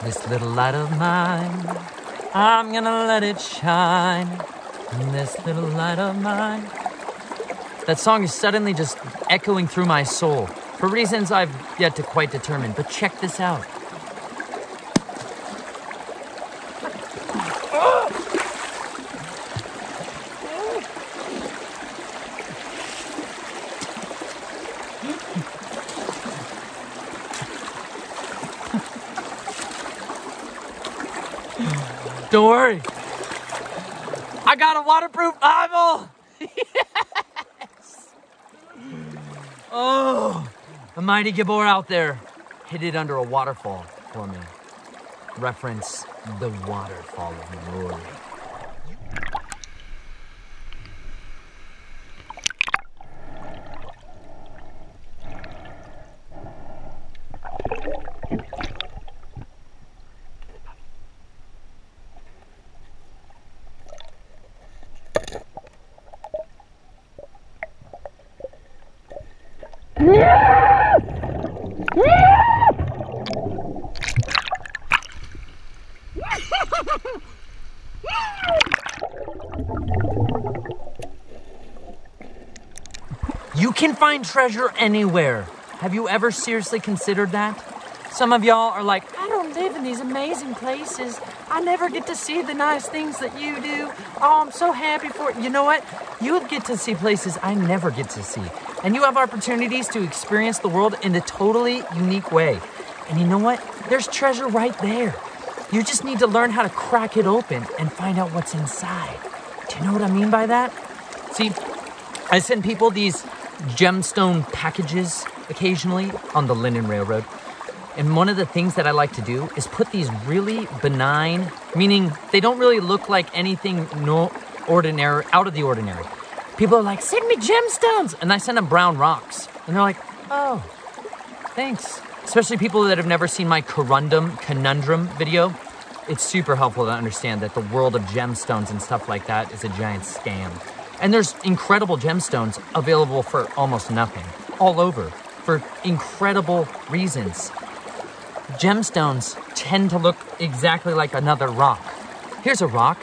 This little light of mine, I'm gonna let it shine. This little light of mine. That song is suddenly just echoing through my soul for reasons I've yet to quite determine. But check this out. Don't worry. I got a waterproof Bible. Yes. Oh, a mighty Gibbor out there hid it under a waterfall for me. Reference the waterfall of glory. You can find treasure anywhere. Have you ever seriously considered that? Some of y'all are like, I don't live in these amazing places. I never get to see the nice things that you do. Oh, I'm so happy for it. You know what? You get to see places I never get to see. And you have opportunities to experience the world in a totally unique way. And you know what? There's treasure right there. You just need to learn how to crack it open and find out what's inside. Do you know what I mean by that? See, I send people these gemstone packages occasionally on the LinenRailroad. And one of the things that I like to do is put these really benign, meaning they don't really look like anything ordinary, out of the ordinary. People are like, send me gemstones. And I send them brown rocks. And they're like, oh, thanks. Especially people that have never seen my Corundum Conundrum video. It's super helpful to understand that the world of gemstones and stuff like that is a giant scam. And there's incredible gemstones available for almost nothing, all over, for incredible reasons. Gemstones tend to look exactly like another rock. Here's a rock.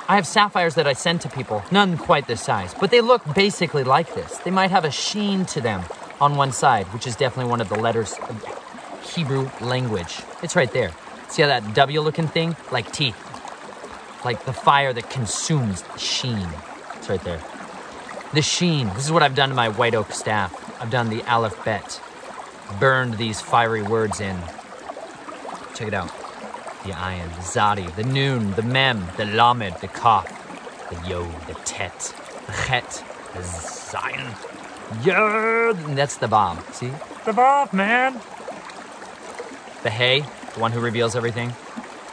I have sapphires that I send to people, none quite this size, but they look basically like this. They might have a sheen to them on one side, which is definitely one of the letters of Hebrew language. It's right there. See how that W-looking thing? Like teeth. Like the fire that consumes sheen. It's right there. The sheen. This is what I've done to my white oak staff. I've done the Aleph Bet. Burned these fiery words in. Check it out. The ayin, the zadi, the noon, the mem, the lamed, the kaf, the yod, the tet, the chet, the zayin. Yod. And that's the bob. See? The bob, man. The hay, the one who reveals everything.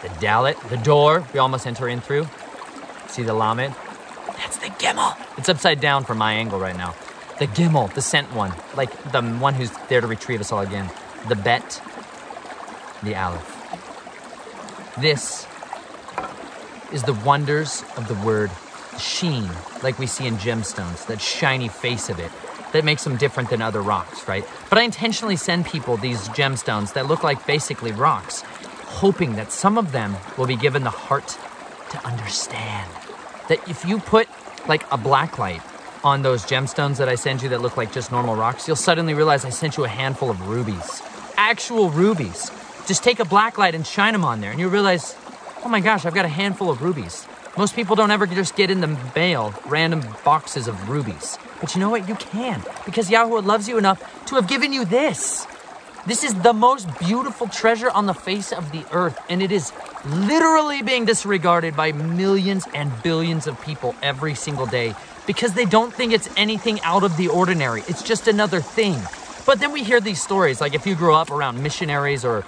The dalet, the door we almost enter in through. See the lamed? That's the gimel. It's upside down from my angle right now. The gimel, the sent one, like the one who's there to retrieve us all again. The bet, the aleph. This is the wonders of the word sheen, like we see in gemstones, that shiny face of it, that makes them different than other rocks, right? But I intentionally send people these gemstones that look like basically rocks, hoping that some of them will be given the heart to understand. That if you put like a blacklight on those gemstones that I send you that look like just normal rocks, you'll suddenly realize I sent you a handful of rubies. Actual rubies. Just take a blacklight and shine them on there and you realize, oh my gosh, I've got a handful of rubies. Most people don't ever just get in the mail random boxes of rubies. But you know what? You can, because Yahuwah loves you enough to have given you this. This is the most beautiful treasure on the face of the earth, and it is literally being disregarded by millions and billions of people every single day because they don't think it's anything out of the ordinary. It's just another thing. But then we hear these stories, like if you grew up around missionaries or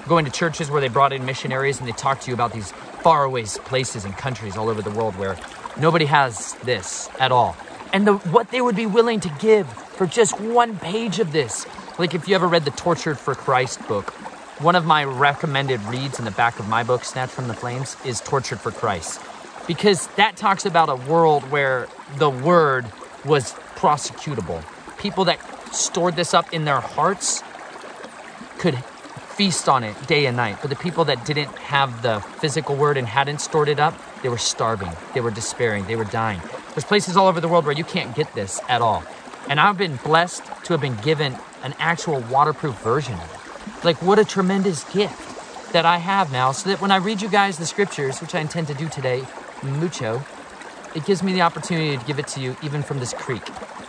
going to churches where they brought in missionaries and they talk to you about these faraway places and countries all over the world where nobody has this at all. And what they would be willing to give for just one page of this. Like if you ever read the Tortured for Christ book, one of my recommended reads in the back of my book, Snatched from the Flames, is Tortured for Christ. Because that talks about a world where the word was prosecutable. People that stored this up in their hearts could feast on it day and night. But the people that didn't have the physical word and hadn't stored it up, they were starving, they were despairing, they were dying. There's places all over the world where you can't get this at all. And I've been blessed to have been given an actual waterproof version of it. Like, what a tremendous gift that I have now, so that when I read you guys the scriptures, which I intend to do today, mucho, it gives me the opportunity to give it to you even from this creek.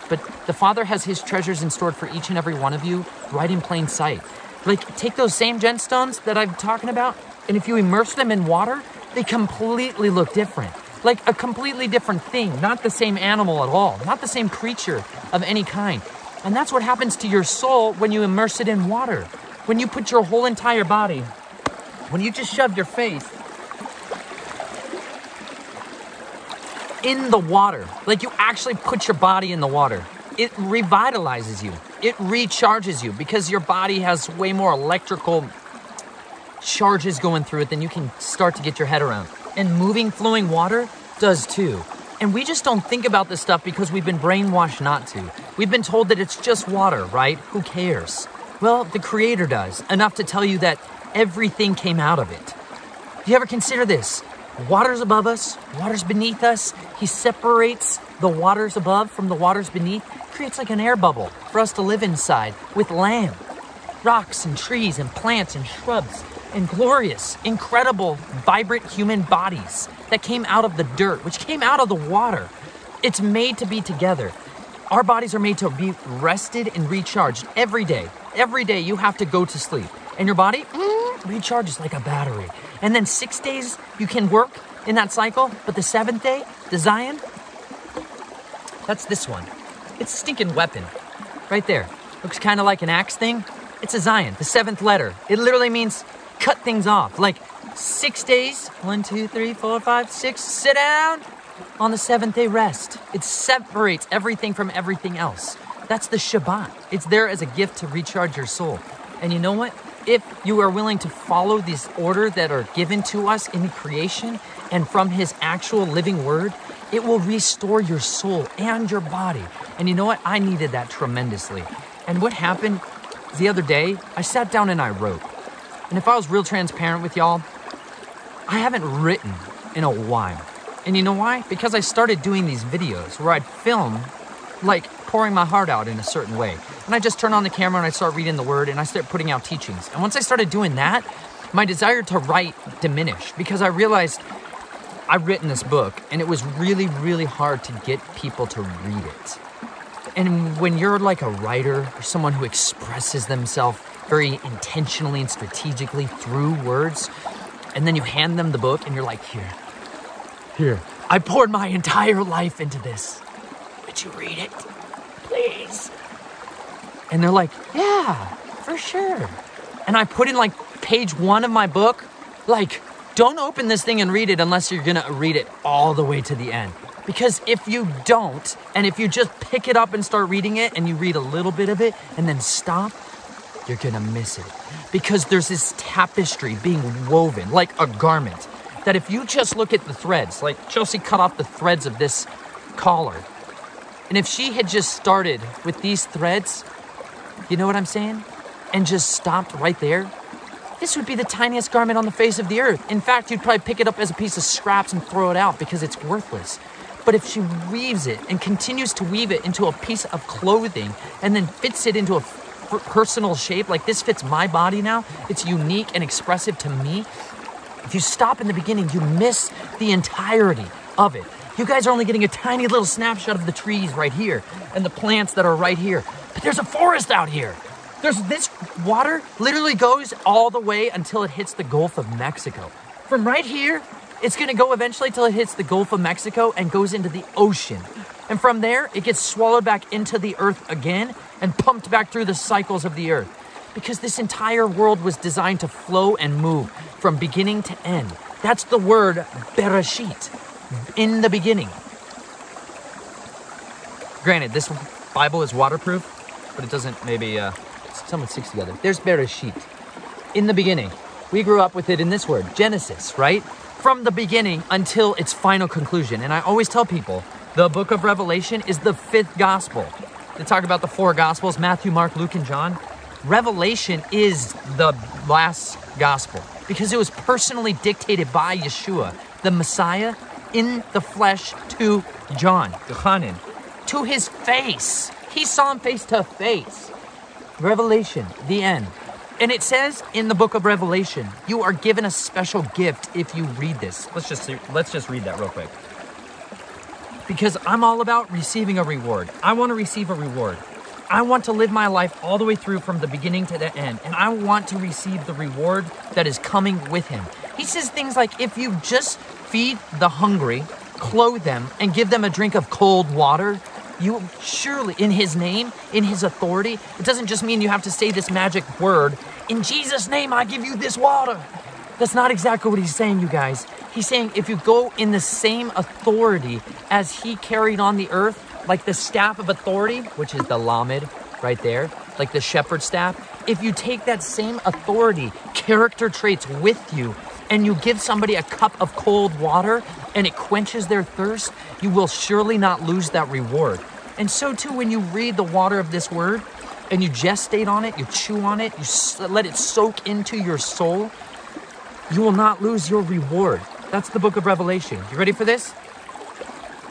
But the Father has his treasures in store for each and every one of you right in plain sight. Like, take those same gemstones that I'm talking about, and if you immerse them in water, they completely look different. Like a completely different thing, not the same animal at all, not the same creature of any kind. And that's what happens to your soul when you immerse it in water. When you put your whole entire body, when you just shove your face in the water, like you actually put your body in the water, it revitalizes you. It recharges you because your body has way more electrical charges going through it than you can start to get your head around. And moving, flowing water does too. And we just don't think about this stuff because we've been brainwashed not to. We've been told that it's just water, right? Who cares? Well, the Creator does, enough to tell you that everything came out of it. Do you ever consider this? Water's above us, water's beneath us. He separates the waters above from the waters beneath, creates like an air bubble for us to live inside with land, rocks and trees and plants and shrubs and glorious, incredible, vibrant human bodies that came out of the dirt, which came out of the water. It's made to be together. Our bodies are made to be rested and recharged every day. Every day you have to go to sleep and your body recharges like a battery. And then 6 days you can work in that cycle, but the 7th day, the Zion, that's this one. It's a stinking weapon right there. Looks kind of like an axe thing. It's a Zion, the 7th letter. It literally means cut things off. Like 6 days, 1, 2, 3, 4, 5, 6, sit down. On the 7th day, rest. It separates everything from everything else. That's the Shabbat. It's there as a gift to recharge your soul. And you know what? If you are willing to follow this order that are given to us in creation and from his actual living word, it will restore your soul and your body. And you know what? I needed that tremendously. And what happened the other day, I sat down and I wrote. And if I was real transparent with y'all, I haven't written in a while. And you know why? Because I started doing these videos where I'd film, like pouring my heart out in a certain way. And I just turn on the camera and I start reading the word and I start putting out teachings. And once I started doing that, my desire to write diminished because I realized I've written this book and it was really, really hard to get people to read it. And when you're like a writer or someone who expresses themselves very intentionally and strategically through words, and then you hand them the book and you're like, here, I poured my entire life into this. Would you read it, please? And they're like, yeah, for sure. And I put in like page 1 of my book, like, don't open this thing and read it unless you're gonna read it all the way to the end. Because if you don't, and if you just pick it up and start reading it and you read a little bit of it and then stop, you're gonna miss it. Because there's this tapestry being woven like a garment that if you just look at the threads, like Chelsea cut off the threads of this collar, and if she had just started with these threads, you know what I'm saying? And just stopped right there, this would be the tiniest garment on the face of the earth. In fact, you'd probably pick it up as a piece of scraps and throw it out because it's worthless. But if she weaves it and continues to weave it into a piece of clothing and then fits it into a personal shape, like this fits my body now, it's unique and expressive to me. If you stop in the beginning, you miss the entirety of it. You guys are only getting a tiny little snapshot of the trees right here and the plants that are right here. But there's a forest out here. There's this water literally goes all the way until it hits the Gulf of Mexico. From right here, it's gonna go eventually till it hits the Gulf of Mexico and goes into the ocean. And from there, it gets swallowed back into the earth again and pumped back through the cycles of the earth. Because this entire world was designed to flow and move from beginning to end. That's the word Bereshit, in the beginning. Granted, this Bible is waterproof, but it doesn't maybe, someone sticks together. There's Bereshit, in the beginning. We grew up with it in this word, Genesis, right? From the beginning until its final conclusion. And I always tell people, the book of Revelation is the 5th gospel. They talk about the 4 gospels, Matthew, Mark, Luke, and John. Revelation is the last gospel because it was personally dictated by Yeshua, the Messiah, in the flesh to John, Yochanan, to his face. He saw him face to face. Revelation, the end. And it says in the book of Revelation, you are given a special gift if you read this. Let's just read that real quick. Because I'm all about receiving a reward. I want to receive a reward. I want to live my life all the way through from the beginning to the end. And I want to receive the reward that is coming with him. He says things like, if you just feed the hungry, clothe them, and give them a drink of cold water, you surely, in his name, in his authority, it doesn't just mean you have to say this magic word, in Jesus' name, I give you this water. That's not exactly what he's saying, you guys. He's saying if you go in the same authority as he carried on the earth, like the staff of authority, which is the lamed right there, like the shepherd staff, if you take that same authority, character traits with you, and you give somebody a cup of cold water and it quenches their thirst, you will surely not lose that reward. And so too, when you read the water of this word and you gestate on it, you chew on it, you let it soak into your soul, you will not lose your reward. That's the book of Revelation. You ready for this?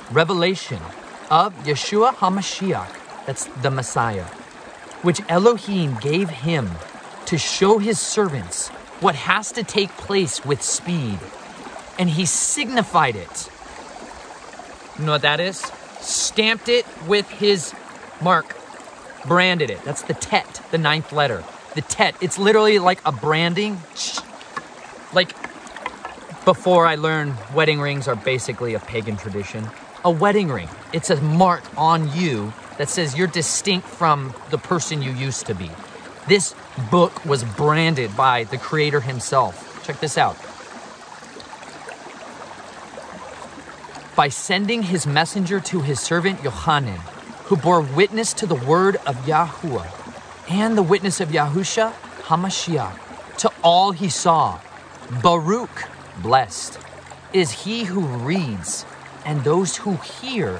Revelation of Yeshua HaMashiach, that's the Messiah, which Elohim gave him to show his servants what has to take place with speed. And he signified it. You know what that is? Stamped it with his mark. Branded it. That's the tet, the 9th letter. The tet. It's literally like a branding. Like, before I learned wedding rings are basically a pagan tradition. A wedding ring. It's a mark on you that says you're distinct from the person you used to be. This book was branded by the Creator himself. Check this out. By sending his messenger to his servant Yochanan, who bore witness to the word of Yahuwah and the witness of Yahusha HaMashiach to all he saw. Baruch, blessed, is he who reads and those who hear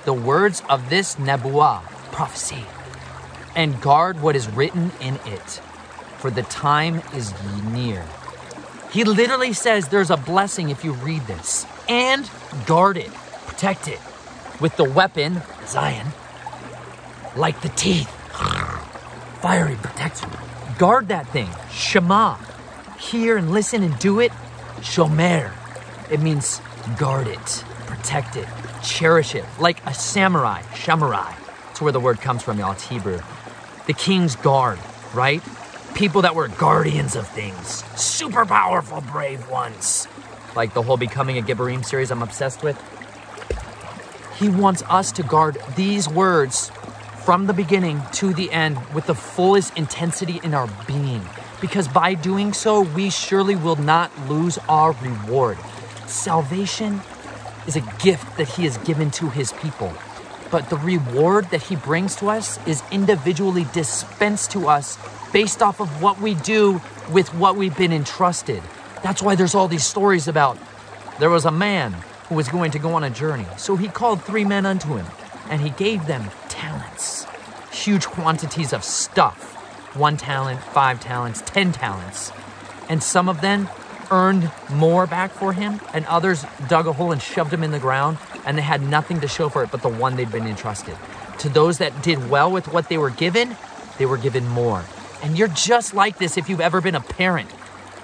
the words of this nebuah, prophecy, and guard what is written in it, for the time is near. He literally says there's a blessing if you read this, and guard it, protect it, with the weapon, Zion, like the teeth, fiery protection. Guard that thing, Shema, hear and listen and do it, Shomer. It means guard it, protect it, cherish it, like a samurai, shamurai. That's where the word comes from, y'all, it's Hebrew. The king's guard, right? People that were guardians of things. Super powerful, brave ones. Like the whole Becoming a Gibborim series I'm obsessed with. He wants us to guard these words from the beginning to the end with the fullest intensity in our being. Because by doing so, we surely will not lose our reward. Salvation is a gift that he has given to his people. But the reward that he brings to us is individually dispensed to us based off of what we do with what we've been entrusted. That's why there's all these stories about there was a man who was going to go on a journey. So he called 3 men unto him, and he gave them talents, huge quantities of stuff. 1 talent, 5 talents, 10 talents. And some of them earned more back for him, and others dug a hole and shoved him in the ground, and they had nothing to show for it but the one they'd been entrusted. To those that did well with what they were given more. And you're just like this if you've ever been a parent.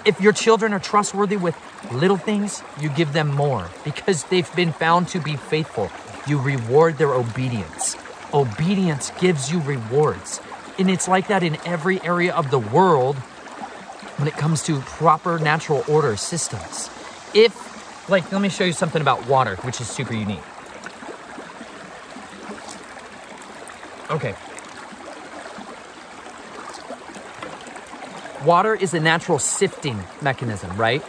If your children are trustworthy with little things, you give them more because they've been found to be faithful. You reward their obedience. Obedience gives you rewards. And it's like that in every area of the world when it comes to proper natural order systems. Let me show you something about water, which is super unique. Okay. Water is a natural sifting mechanism, right?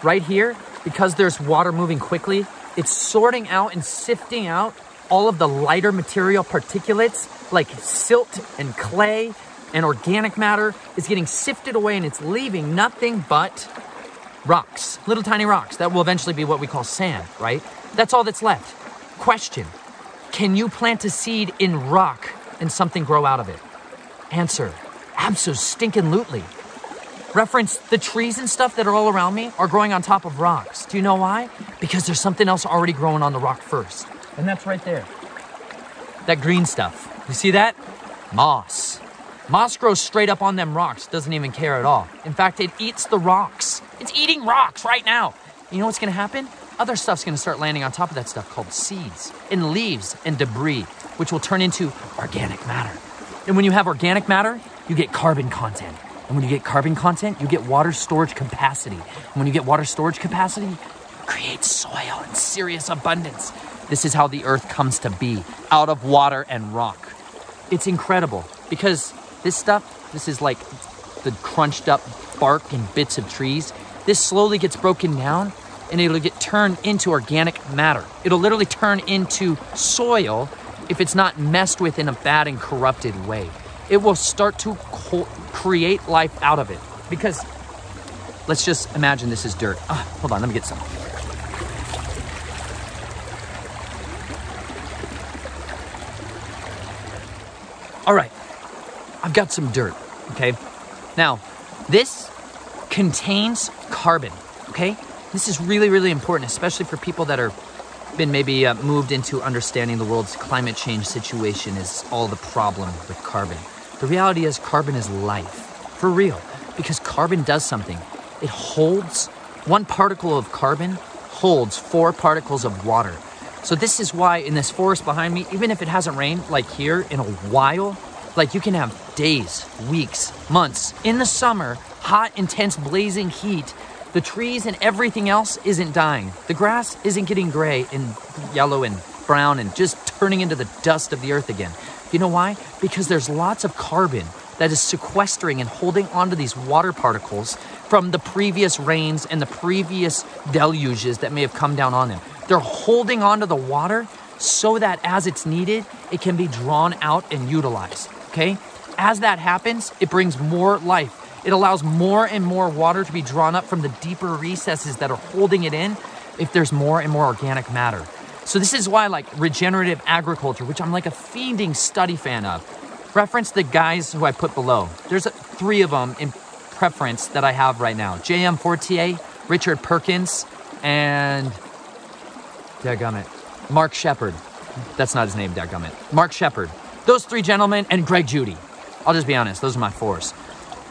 Right here, because there's water moving quickly, it's sorting out and sifting out all of the lighter material particulates like silt and clay and organic matter is getting sifted away, and it's leaving nothing but rocks, little tiny rocks. That will eventually be what we call sand, right? That's all that's left. Question, can you plant a seed in rock and something grow out of it? Answer, Abso-stinkin-lutely. Reference, the trees and stuff that are all around me are growing on top of rocks. Do you know why? Because there's something else already growing on the rock first. And that's right there. That green stuff. You see that? Moss. Moss grows straight up on them rocks. Doesn't even care at all. In fact, it eats the rocks. It's eating rocks right now. You know what's going to happen? Other stuff's going to start landing on top of that stuff called seeds and leaves and debris, which will turn into organic matter. And when you have organic matter, you get carbon content. And when you get carbon content, you get water storage capacity. And when you get water storage capacity, you create soil in serious abundance. This is how the earth comes to be, out of water and rock. It's incredible because this stuff, this is like the crunched up bark and bits of trees. This slowly gets broken down and it'll get turned into organic matter. It'll literally turn into soil if it's not messed with in a bad and corrupted way. It will start to create life out of it. Because let's just imagine this is dirt. Hold on, let me get some. All right, I've got some dirt, okay? Now, this contains carbon, okay? This is really, really important, especially for people that are been maybe moved into understanding the world's climate change situation is all the problem with carbon. The reality is carbon is life, for real, because carbon does something. It holds, one particle of carbon holds 4 particles of water. So this is why in this forest behind me, even if it hasn't rained like here in a while, like you can have days, weeks, months. In the summer, hot, intense, blazing heat, the trees and everything else isn't dying. The grass isn't getting gray and yellow and brown and just turning into the dust of the earth again. You know why? Because there's lots of carbon that is sequestering and holding onto these water particles from the previous rains and the previous deluges that may have come down on them. They're holding onto the water so that as it's needed, it can be drawn out and utilized, okay? As that happens, it brings more life. It allows more and more water to be drawn up from the deeper recesses that are holding it in if there's more and more organic matter. So this is why like regenerative agriculture, which I'm like a fiending study fan of, reference the guys who I put below. There's 3 of them in preference that I have right now. Fortier, Richard Perkins, and dadgummit, Mark Sheppard. That's not his name, dadgummit. Mark Sheppard. Those 3 gentlemen and Greg Judy. I'll just be honest, those are my 4s.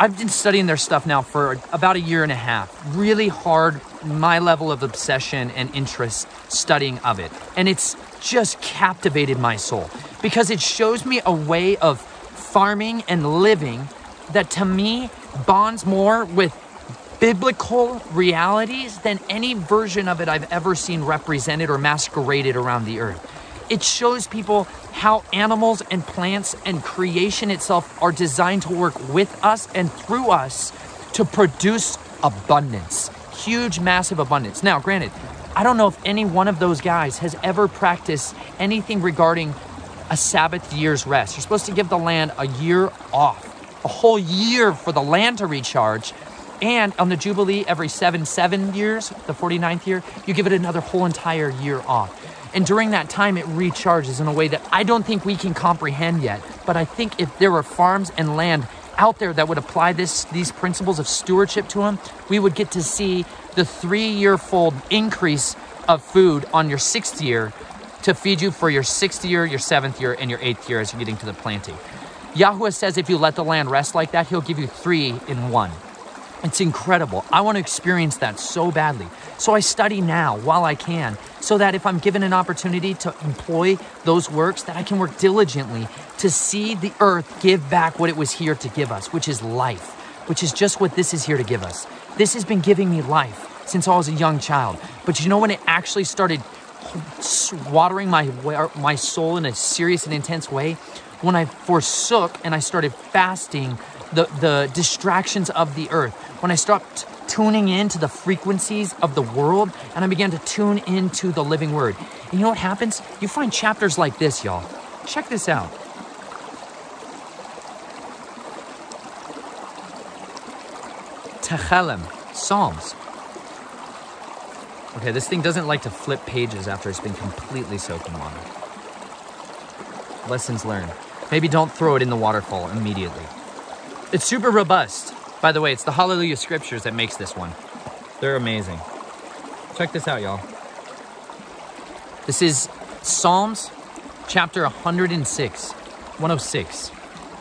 I've been studying their stuff now for about 1.5 years. Really hard, my level of obsession and interest studying of it. And it's just captivated my soul because it shows me a way of farming and living that to me bonds more with biblical realities than any version of it I've ever seen represented or masqueraded around the earth. It shows people how animals and plants and creation itself are designed to work with us and through us to produce abundance, huge, massive abundance. Now, granted, I don't know if any one of those guys has ever practiced anything regarding a Sabbath year's rest. You're supposed to give the land a year off, a whole year for the land to recharge. And on the Jubilee, every 7 years, the 49th year, you give it another whole entire year off. And during that time, it recharges in a way that I don't think we can comprehend yet. But I think if there were farms and land out there that would apply these principles of stewardship to them, we would get to see the 3-year-fold increase of food on your 6th year to feed you for your 6th year, your 7th year, and your 8th year as you're getting to the planting. Yahuwah says if you let the land rest like that, he'll give you 3 in 1. It's incredible. I want to experience that so badly. So I study now while I can, so that if I'm given an opportunity to employ those works, that I can work diligently to see the earth give back what it was here to give us, which is life, which is just what this is here to give us. This has been giving me life since I was a young child. But you know when it actually started watering my soul in a serious and intense way? When I forsook and I started fasting the distractions of the earth. When I stopped tuning into the frequencies of the world and I began to tune into the living word. And you know what happens? You find chapters like this, y'all. Check this out. Tehillim, Psalms. Okay, this thing doesn't like to flip pages after it's been completely soaked in water. Lessons learned. Maybe don't throw it in the waterfall immediately. It's super robust. By the way, it's the Hallelujah Scriptures that makes this one. They're amazing. Check this out, y'all. This is Psalms chapter 106.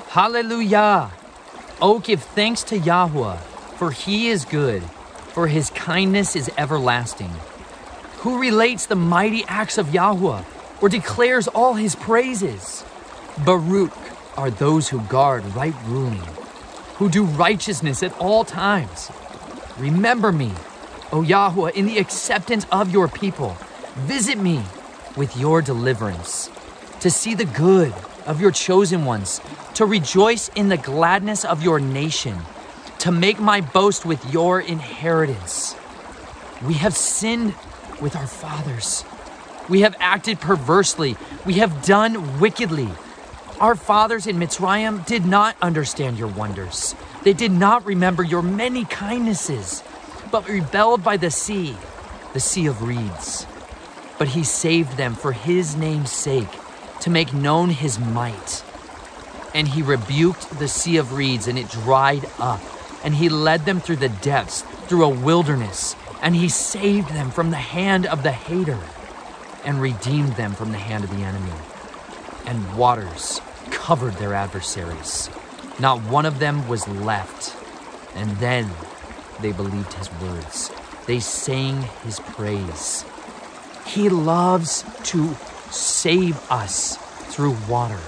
Hallelujah. Oh, give thanks to Yahuwah, for he is good, for his kindness is everlasting. Who relates the mighty acts of Yahuwah, or declares all his praises? Baruch are those who guard right ruling, who do righteousness at all times. Remember me, O Yahuwah, in the acceptance of your people. Visit me with your deliverance, to see the good of your chosen ones, to rejoice in the gladness of your nation, to make my boast with your inheritance. We have sinned with our fathers. We have acted perversely. We have done wickedly. Our fathers in Mitzrayim did not understand your wonders. They did not remember your many kindnesses, but rebelled by the sea of reeds. But he saved them for his name's sake, to make known his might. And he rebuked the sea of reeds, and it dried up. And he led them through the depths, through a wilderness. And he saved them from the hand of the hater, and redeemed them from the hand of the enemy. And waters covered their adversaries. Not one of them was left. And then they believed his words. They sang his praise. He loves to save us through water.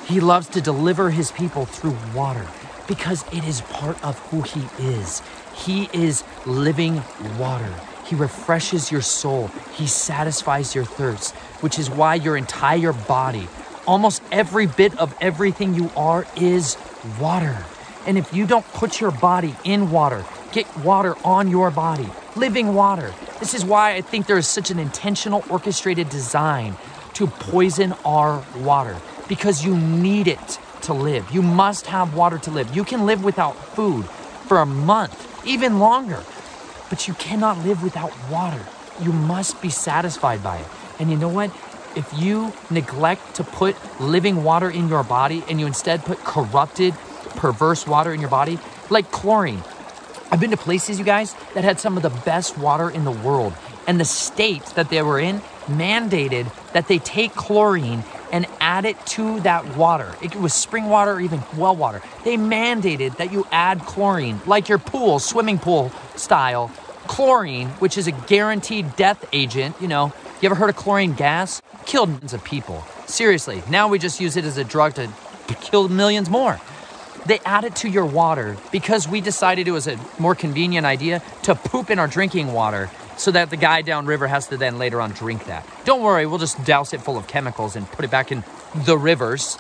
He loves to deliver his people through water because it is part of who he is. He is living water. He refreshes your soul. He satisfies your thirst, which is why your entire body, almost every bit of everything you are, is water. And if you don't put your body in water, get water on your body, living water. This is why I think there is such an intentional orchestrated design to poison our water, because you need it to live. You must have water to live. You can live without food for a month, even longer, but you cannot live without water. You must be satisfied by it. And you know what? If you neglect to put living water in your body and you instead put corrupted, perverse water in your body, like chlorine. I've been to places, you guys, that had some of the best water in the world, and the state that they were in mandated that they take chlorine and add it to that water. It was spring water or even well water. They mandated that you add chlorine, like your pool, swimming pool style, chlorine, which is a guaranteed death agent. You know, you ever heard of chlorine gas? Killed millions of people. Seriously, now we just use it as a drug to kill millions more. They add it to your water because we decided it was a more convenient idea to poop in our drinking water so that the guy downriver has to then later on drink that. Don't worry, we'll just douse it full of chemicals and put it back in the rivers.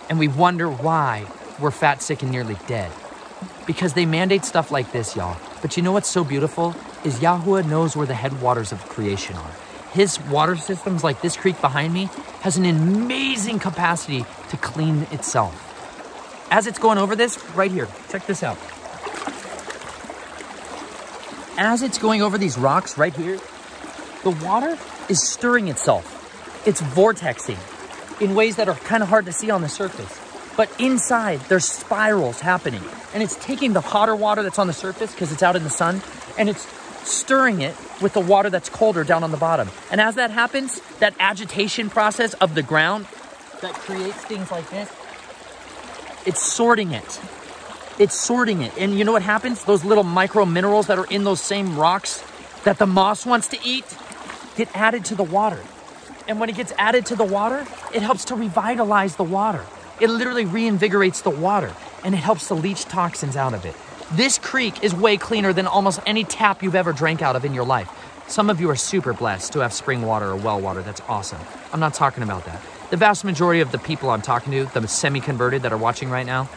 And we wonder why we're fat, sick, and nearly dead. Because they mandate stuff like this, y'all. But you know what's so beautiful? Is Yahuwah knows where the headwaters of creation are. His water systems, like this creek behind me, has an amazing capacity to clean itself. As it's going over this, right here, check this out. As it's going over these rocks right here, the water is stirring itself. It's vortexing in ways that are kind of hard to see on the surface. But inside, there's spirals happening. And it's taking the hotter water that's on the surface because it's out in the sun, and it's stirring it with the water that's colder down on the bottom. And as that happens, that agitation process of the ground that creates things like this, it's sorting it. It's sorting it. And you know what happens? Those little micro minerals that are in those same rocks that the moss wants to eat get added to the water. And when it gets added to the water, it helps to revitalize the water. It literally reinvigorates the water, and it helps to leach toxins out of it. This creek is way cleaner than almost any tap you've ever drank out of in your life. Some of you are super blessed to have spring water or well water. That's awesome. I'm not talking about that. The vast majority of the people I'm talking to, the semi-converted that are watching right now,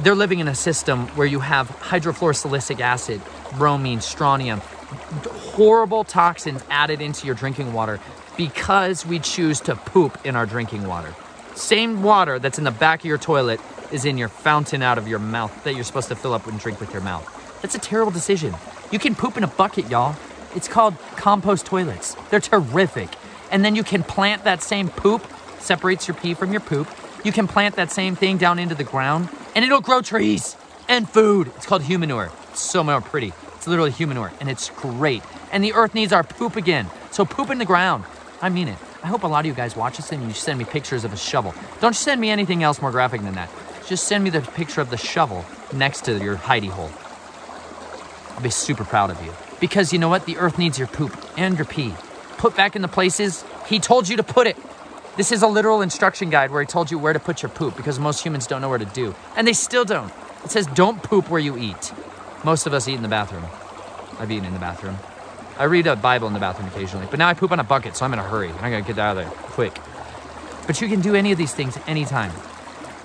they're living in a system where you have hydrofluorosilicic acid, bromine, strontium, horrible toxins added into your drinking water because we choose to poop in our drinking water. Same water that's in the back of your toilet is in your fountain out of your mouth that you're supposed to fill up and drink with your mouth. That's a terrible decision. You can poop in a bucket, y'all. It's called compost toilets. They're terrific. And then you can plant that same poop, separates your pee from your poop. You can plant that same thing down into the ground And it'll grow trees and food. It's called humanure. It's so more pretty. It's literally humanure, and it's great. And the earth needs our poop again. So poop in the ground. I mean it. I hope a lot of you guys watch this and you send me pictures of a shovel. Don't send me anything else more graphic than that. Just send me the picture of the shovel next to your hidey hole. I'll be super proud of you. Because you know what? The earth needs your poop and your pee. Put back in the places he told you to put it. This is a literal instruction guide where he told you where to put your poop because most humans don't know where to do. And they still don't. It says don't poop where you eat. Most of us eat in the bathroom. I've eaten in the bathroom. I read a Bible in the bathroom occasionally, but now I poop on a bucket, so I'm in a hurry. I gotta get out of there quick. But you can do any of these things anytime.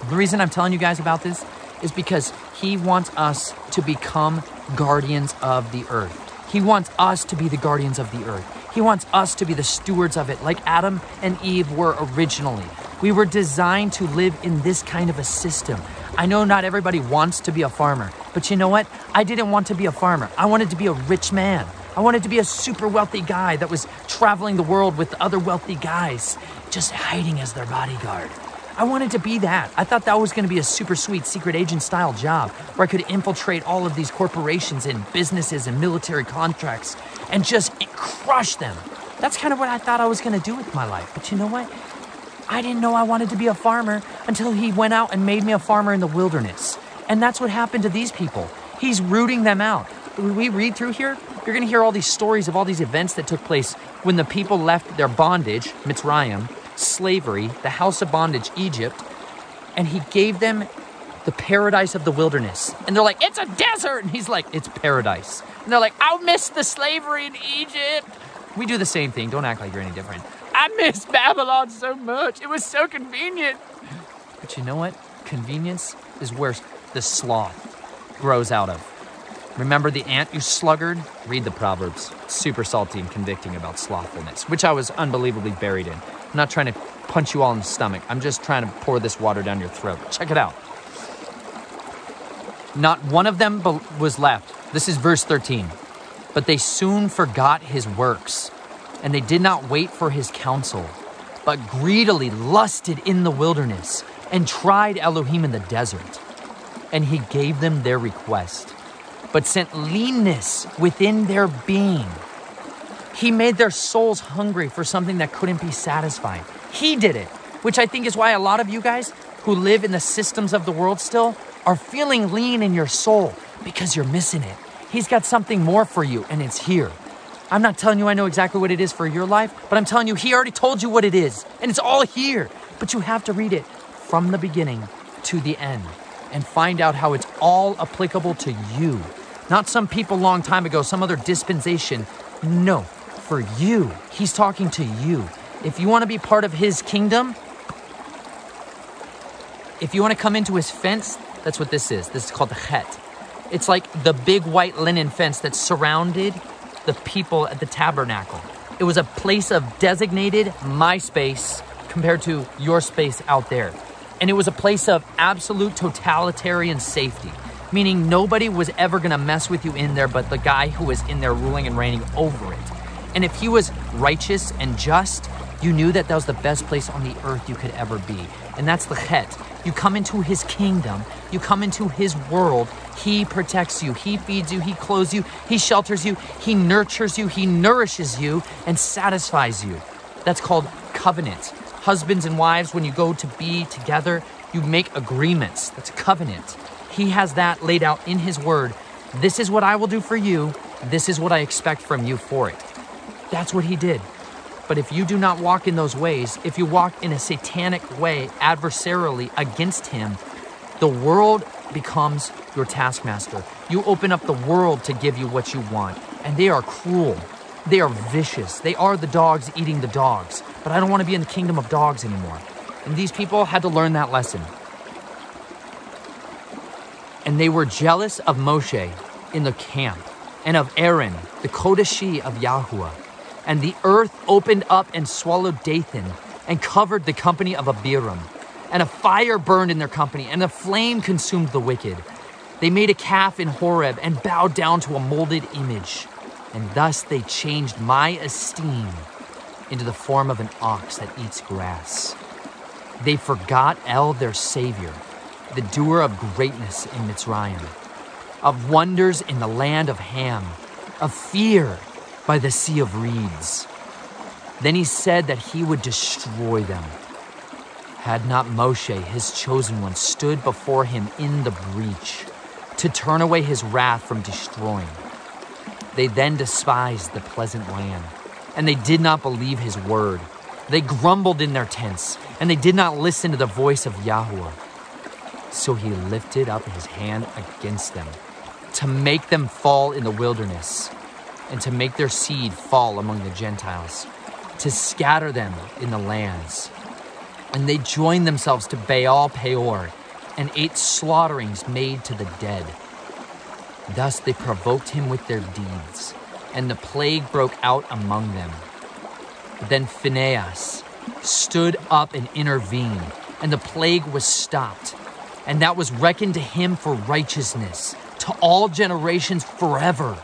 The reason I'm telling you guys about this is because he wants us to become guardians of the earth. He wants us to be the guardians of the earth. He wants us to be the stewards of it, like Adam and Eve were originally. We were designed to live in this kind of a system. I know not everybody wants to be a farmer, but you know what? I didn't want to be a farmer. I wanted to be a rich man. I wanted to be a super wealthy guy that was traveling the world with other wealthy guys, just hiding as their bodyguard. I wanted to be that. I thought that was going to be a super sweet secret agent style job where I could infiltrate all of these corporations and businesses and military contracts and just crush them. That's kind of what I thought I was going to do with my life. But you know what? I didn't know I wanted to be a farmer until he went out and made me a farmer in the wilderness. And that's what happened to these people. He's rooting them out. When we read through here, you're going to hear all these stories of all these events that took place when the people left their bondage, Mitzrayim, slavery, the house of bondage, Egypt, and he gave them the paradise of the wilderness. And they're like, it's a desert! And he's like, it's paradise. And they're like, I miss the slavery in Egypt. We do the same thing. Don't act like you're any different. I miss Babylon so much. It was so convenient. But you know what? Convenience is where the sloth grows out of. Remember the ant, you sluggard? Read the Proverbs. Super salty and convicting about slothfulness, which I was unbelievably buried in. I'm not trying to punch you all in the stomach. I'm just trying to pour this water down your throat. Check it out. Not one of them was left. This is verse 13. But they soon forgot his works, and they did not wait for his counsel, but greedily lusted in the wilderness and tried Elohim in the desert. And he gave them their request, but sent leanness within their being. He made their souls hungry for something that couldn't be satisfied. He did it, which I think is why a lot of you guys who live in the systems of the world still are feeling lean in your soul because you're missing it. He's got something more for you, and it's here. I'm not telling you I know exactly what it is for your life, but I'm telling you he already told you what it is, and it's all here. But you have to read it from the beginning to the end and find out how it's all applicable to you. Not some people long time ago, some other dispensation. No, for you. He's talking to you. If you want to be part of his kingdom, if you want to come into his fence, that's what this is. This is called the chet. It's like the big white linen fence that surrounded the people at the tabernacle. It was a place of designated my space compared to your space out there. And it was a place of absolute totalitarian safety, meaning nobody was ever going to mess with you in there but the guy who was in there ruling and reigning over it. And if he was righteous and just, you knew that that was the best place on the earth you could ever be. And that's the chet. You come into his kingdom, you come into his world, he protects you, he feeds you, he clothes you, he shelters you, he nurtures you, he nourishes you, and satisfies you. That's called covenant. Husbands and wives, when you go to be together, you make agreements. That's a covenant. He has that laid out in his word. This is what I will do for you. This is what I expect from you for it. That's what he did. But if you do not walk in those ways, if you walk in a satanic way, adversarially against him, the world becomes your taskmaster. You open up the world to give you what you want. And they are cruel. They are vicious. They are the dogs eating the dogs. But I don't want to be in the kingdom of dogs anymore. And these people had to learn that lesson. And they were jealous of Moshe in the camp, and of Aaron, the Kodeshi of Yahuwah. And the earth opened up and swallowed Dathan, and covered the company of Abiram. And a fire burned in their company, and a flame consumed the wicked. They made a calf in Horeb, and bowed down to a molded image. And thus they changed my esteem into the form of an ox that eats grass. They forgot El, their Savior, the doer of greatness in Mitzrayim, of wonders in the land of Ham, of fear by the sea of reeds. Then he said that he would destroy them. Had not Moshe, his chosen one, stood before him in the breach to turn away his wrath from destroying. They then despised the pleasant land, and they did not believe his word. They grumbled in their tents, and they did not listen to the voice of yahuwah. So he lifted up his hand against them, to make them fall in the wilderness, and to make their seed fall among the Gentiles, to scatter them in the lands. And they joined themselves to Baal Peor, and ate slaughterings made to the dead. Thus they provoked him with their deeds, and the plague broke out among them. Then Phinehas stood up and intervened, and the plague was stopped, and that was reckoned to him for righteousness, to all generations forever.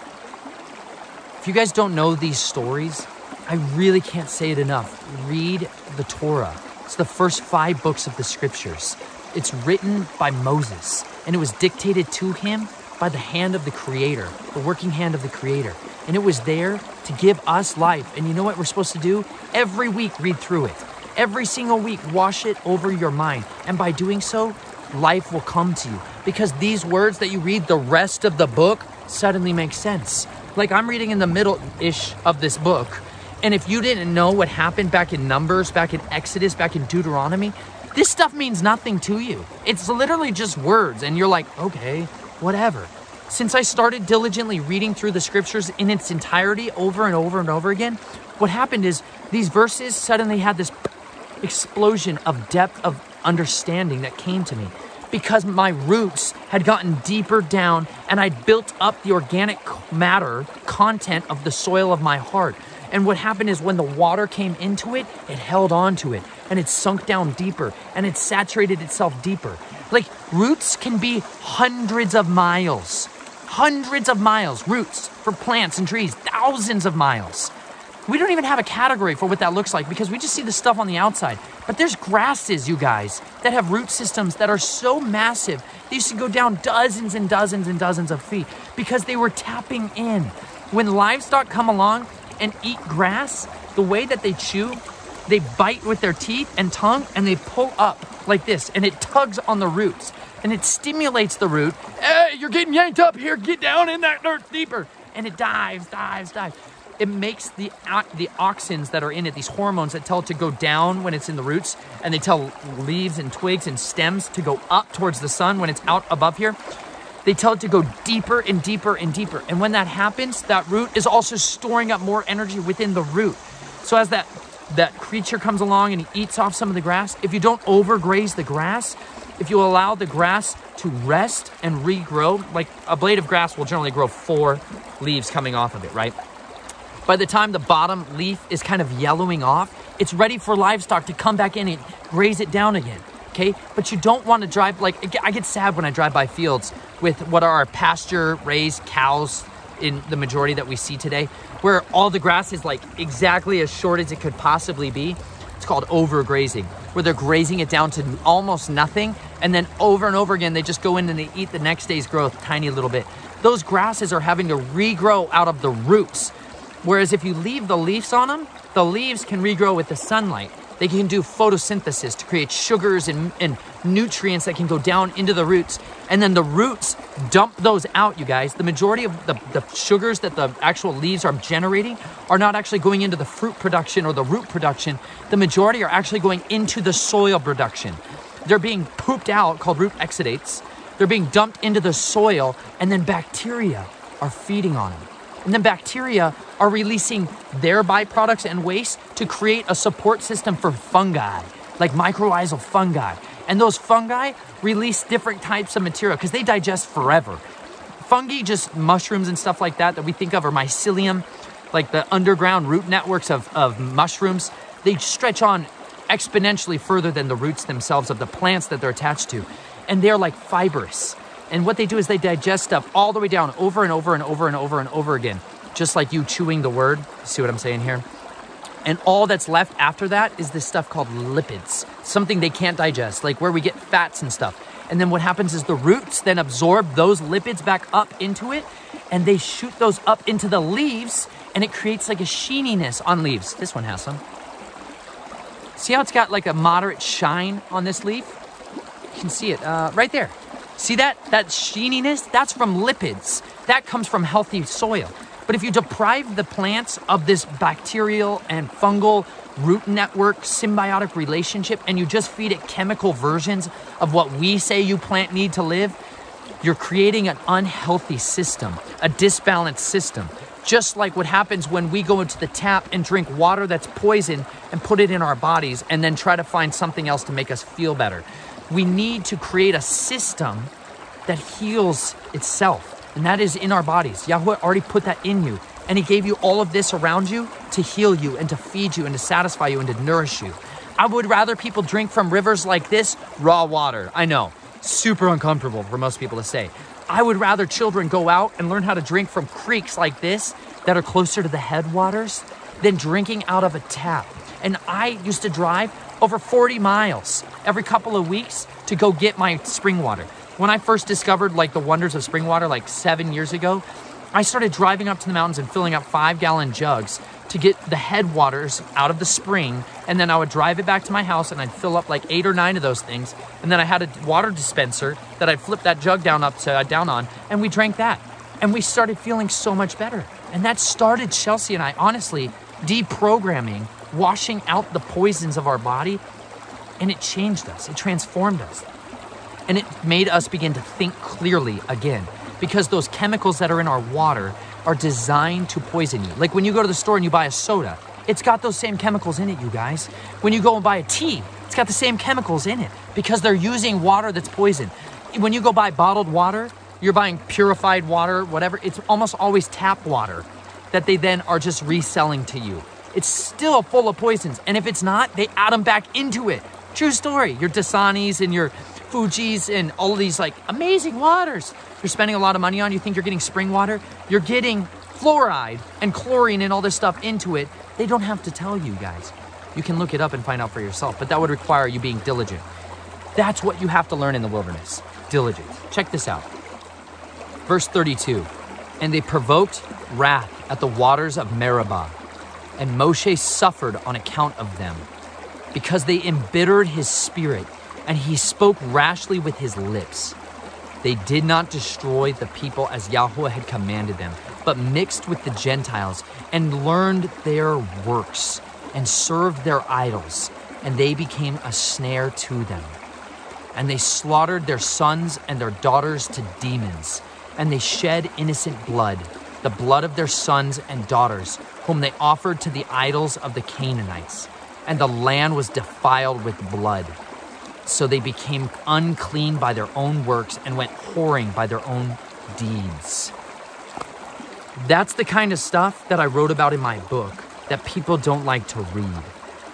If you guys don't know these stories, I really can't say it enough. Read the Torah. It's the first 5 books of the scriptures. It's written by Moses, and it was dictated to him by the hand of the Creator, the working hand of the Creator. And it was there to give us life. And you know what we're supposed to do? Every week, read through it. Every single week, wash it over your mind. And by doing so, life will come to you. Because these words that you read, the rest of the book, suddenly make sense. Like I'm reading in the middle-ish of this book. And if you didn't know what happened back in Numbers, back in Exodus, back in Deuteronomy, this stuff means nothing to you. It's literally just words. And you're like, okay, whatever. Since I started diligently reading through the scriptures in its entirety over and over and over again, what happened is these verses suddenly had this explosion of depth of understanding that came to me because my roots had gotten deeper down and I'd built up the organic matter content of the soil of my heart. And what happened is when the water came into it, it held on to it and it sunk down deeper and it saturated itself deeper. Like roots can be hundreds of miles, roots for plants and trees, thousands of miles. We don't even have a category for what that looks like because we just see the stuff on the outside. But there's grasses, you guys, that have root systems that are so massive. They used to go down dozens and dozens and dozens of feet because they were tapping in. When livestock come along and eat grass, the way that they chew, they bite with their teeth and tongue and they pull up like this and it tugs on the roots and it stimulates the root. Hey, you're getting yanked up here. Get down in that dirt deeper. And it dives. It makes the auxins that are in it, these hormones that tell it to go down when it's in the roots, and they tell leaves and twigs and stems to go up towards the sun when it's out above here. They tell it to go deeper and deeper and deeper. And when that happens, that root is also storing up more energy within the root. So as that creature comes along and he eats off some of the grass, if you don't overgraze the grass, if you allow the grass to rest and regrow, like a blade of grass will generally grow 4 leaves coming off of it, right? By the time the bottom leaf is kind of yellowing off, it's ready for livestock to come back in and graze it down again, okay? But you don't want to drive, like, I get sad when I drive by fields with what are our pasture-raised cows in the majority that we see today, where all the grass is like exactly as short as it could possibly be. It's called overgrazing, where they're grazing it down to almost nothing, and then over and over again, they just go in and they eat the next day's growth, tiny little bit. Those grasses are having to regrow out of the roots. Whereas if you leave the leaves on them, the leaves can regrow with the sunlight. They can do photosynthesis to create sugars and nutrients that can go down into the roots. And then the roots dump those out, you guys. The majority of the sugars that the actual leaves are generating are not actually going into the fruit production or the root production. The majority are actually going into the soil production. They're being pooped out, called root exudates. They're being dumped into the soil, and then bacteria are feeding on them. And then bacteria are releasing their byproducts and waste to create a support system for fungi, like mycorrhizal fungi. And those fungi release different types of material because they digest forever. Fungi, just mushrooms and stuff like that we think of are mycelium, like the underground root networks of mushrooms. They stretch on exponentially further than the roots themselves of the plants that they're attached to. And they're like fibrous. And what they do is they digest stuff all the way down over and over and over and over and over again, just like you chewing the word. See what I'm saying here? And all that's left after that is this stuff called lipids, something they can't digest, like where we get fats and stuff. And then what happens is the roots then absorb those lipids back up into it, and they shoot those up into the leaves, and it creates like a sheeniness on leaves. This one has some. See how it's got like a moderate shine on this leaf? You can see it right there. See that sheeniness? That's from lipids. That comes from healthy soil. But if you deprive the plants of this bacterial and fungal root network symbiotic relationship, and you just feed it chemical versions of what we say you plant need to live, you're creating an unhealthy system, a disbalanced system. Just like what happens when we go into the tap and drink water that's poison and put it in our bodies and then try to find something else to make us feel better. We need to create a system that heals itself, and that is in our bodies. Yahuwah already put that in you, and he gave you all of this around you to heal you and to feed you and to satisfy you and to nourish you. I would rather people drink from rivers like this, raw water. I know, super uncomfortable for most people to say. I would rather children go out and learn how to drink from creeks like this that are closer to the headwaters than drinking out of a tap. And I used to drive over 40 miles every couple of weeks to go get my spring water. When I first discovered like the wonders of spring water like 7 years ago, I started driving up to the mountains and filling up 5-gallon jugs to get the headwaters out of the spring, and then I would drive it back to my house and I'd fill up like 8 or 9 of those things, and then I had a water dispenser that I'd flip that jug down upside down on, and we drank that, and we started feeling so much better. And that started Chelsea and I honestly deprogramming, washing out the poisons of our body, and it changed us, it transformed us, and it made us begin to think clearly again, because those chemicals that are in our water are designed to poison you. Like when you go to the store and you buy a soda, it's got those same chemicals in it, you guys. When you go and buy a tea, it's got the same chemicals in it because they're using water that's poisoned. When you go buy bottled water, you're buying purified water, whatever, it's almost always tap water that they then are just reselling to you. It's still full of poisons, and if it's not, they add them back into it. True story. Your Dasanis and your Fujis and all of these like amazing waters you're spending a lot of money on, you think you're getting spring water, you're getting fluoride and chlorine and all this stuff into it. They don't have to tell you guys. You can look it up and find out for yourself, but that would require you being diligent. That's what you have to learn in the wilderness, diligence. Check this out. Verse 32, and they provoked wrath at the waters of Meribah, and Moshe suffered on account of them, because they embittered his spirit, and he spoke rashly with his lips. They did not destroy the people as Yahuwah had commanded them, but mixed with the Gentiles and learned their works and served their idols, and they became a snare to them. And they slaughtered their sons and their daughters to demons, and they shed innocent blood, the blood of their sons and daughters, whom they offered to the idols of the Canaanites. And the land was defiled with blood. So they became unclean by their own works and went whoring by their own deeds. That's the kind of stuff that I wrote about in my book that people don't like to read.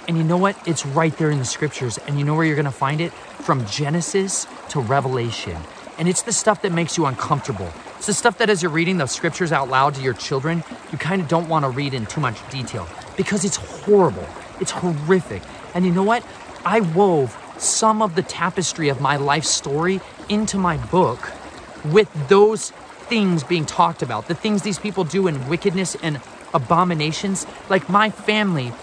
And you know what? It's right there in the scriptures. And you know where you're going to find it? From Genesis to Revelation. And it's the stuff that makes you uncomfortable. It's the stuff that as you're reading the scriptures out loud to your children, you kind of don't want to read in too much detail because it's horrible. It's horrific. And you know what? I wove some of the tapestry of my life story into my book with those things being talked about, the things these people do in wickedness and abominations. Like my family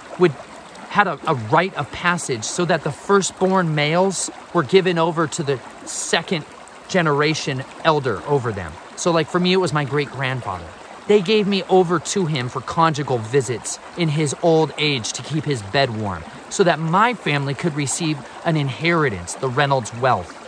had a rite of passage so that the firstborn males were given over to the second generation elder over them. So like for me, it was my great-grandfather. They gave me over to him for conjugal visits in his old age to keep his bed warm, so that my family could receive an inheritance, the Reynolds wealth.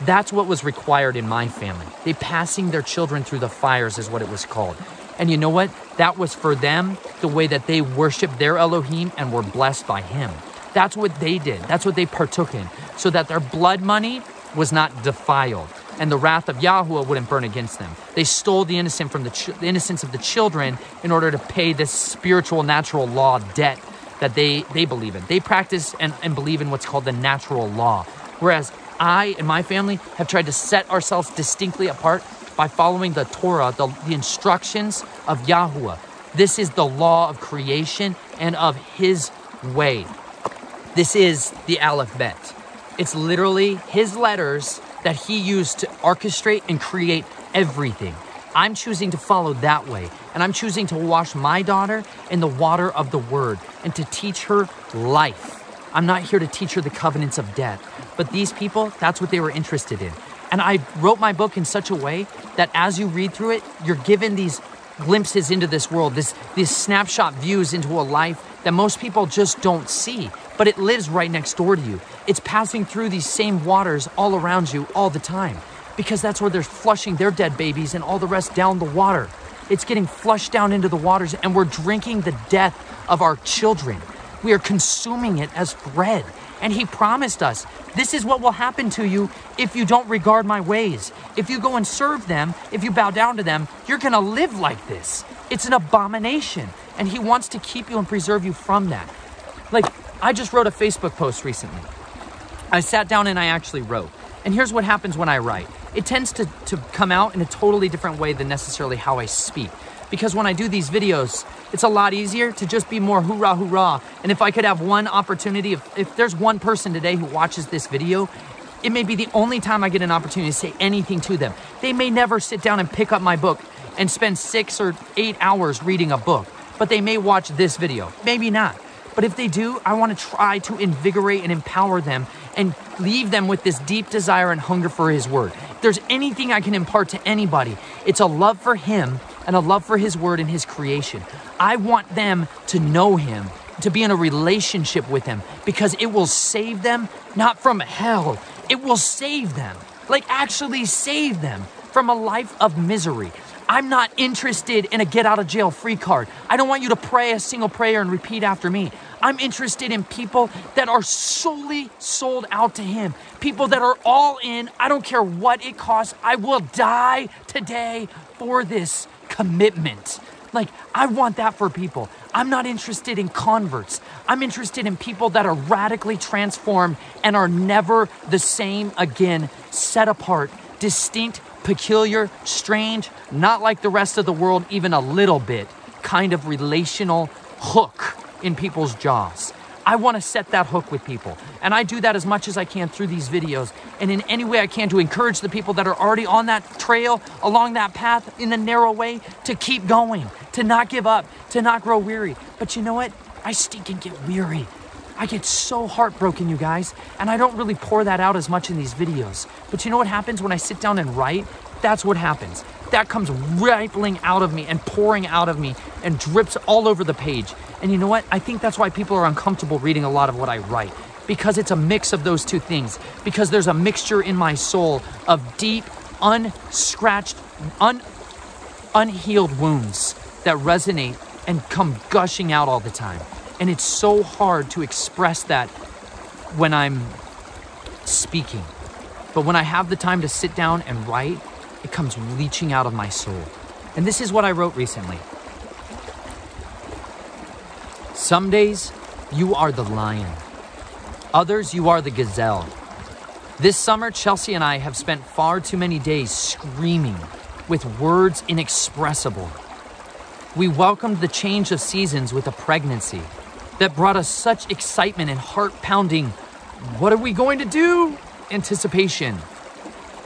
That's what was required in my family. They passing their children through the fires is what it was called. And you know what? That was for them the way that they worshiped their Elohim and were blessed by him. That's what they did. That's what they partook in, so that their blood money was not defiled and the wrath of Yahuwah wouldn't burn against them. They stole the innocent from the innocence of the children in order to pay this spiritual, natural law debt that they believe in. They practice and believe in what's called the natural law. Whereas I and my family have tried to set ourselves distinctly apart by following the Torah, the instructions of Yahuwah. This is the law of creation and of his way. This is the Aleph Bet. It's literally his letters that he used to orchestrate and create everything. I'm choosing to follow that way, and I'm choosing to wash my daughter in the water of the word and to teach her life. I'm not here to teach her the covenants of death, but these people, that's what they were interested in. And I wrote my book in such a way that as you read through it, you're given these glimpses into this world, these snapshot views into a life that most people just don't see, but it lives right next door to you. It's passing through these same waters all around you all the time, because that's where they're flushing their dead babies and all the rest down the water. It's getting flushed down into the waters, and we're drinking the death of our children. We are consuming it as bread. And he promised us, this is what will happen to you if you don't regard my ways. If you go and serve them, if you bow down to them, you're going to live like this. It's an abomination. And he wants to keep you and preserve you from that. Like, I just wrote a Facebook post recently. I sat down and I actually wrote. And here's what happens when I write. It tends to come out in a totally different way than necessarily how I speak. Because when I do these videos, it's a lot easier to just be more hoorah, hoorah. And if I could have one opportunity, if there's one person today who watches this video, it may be the only time I get an opportunity to say anything to them. They may never sit down and pick up my book and spend 6 or 8 hours reading a book, but they may watch this video. Maybe not. But if they do, I want to try to invigorate and empower them and leave them with this deep desire and hunger for his word. If there's anything I can impart to anybody, it's a love for him and a love for his word and his creation. I want them to know him, to be in a relationship with him, because it will save them, not from hell. It will save them, like actually save them from a life of misery. I'm not interested in a get out of jail free card. I don't want you to pray a single prayer and repeat after me. I'm interested in people that are solely sold out to him. People that are all in. I don't care what it costs. I will die today for this commitment. Like, I want that for people. I'm not interested in converts. I'm interested in people that are radically transformed and are never the same again, set apart, distinct, peculiar, strange, not like the rest of the world even a little bit, kind of relational hook in people's jaws. I want to set that hook with people. And I do that as much as I can through these videos and in any way I can to encourage the people that are already on that trail, along that path in a narrow way, to keep going, to not give up, to not grow weary. But you know what? I stinking get weary. I get so heartbroken, you guys, and I don't really pour that out as much in these videos. But you know what happens when I sit down and write? That's what happens. That comes rippling out of me and pouring out of me and drips all over the page. And you know what? I think that's why people are uncomfortable reading a lot of what I write, because it's a mix of those two things, because there's a mixture in my soul of deep, unscratched, unhealed wounds that resonate and come gushing out all the time. And it's so hard to express that when I'm speaking. But when I have the time to sit down and write, it comes leaching out of my soul. And this is what I wrote recently. Some days, you are the lion. Others, you are the gazelle. This summer, Chelsea and I have spent far too many days screaming with words inexpressible. We welcomed the change of seasons with a pregnancy that brought us such excitement and heart-pounding, what are we going to do? Anticipation.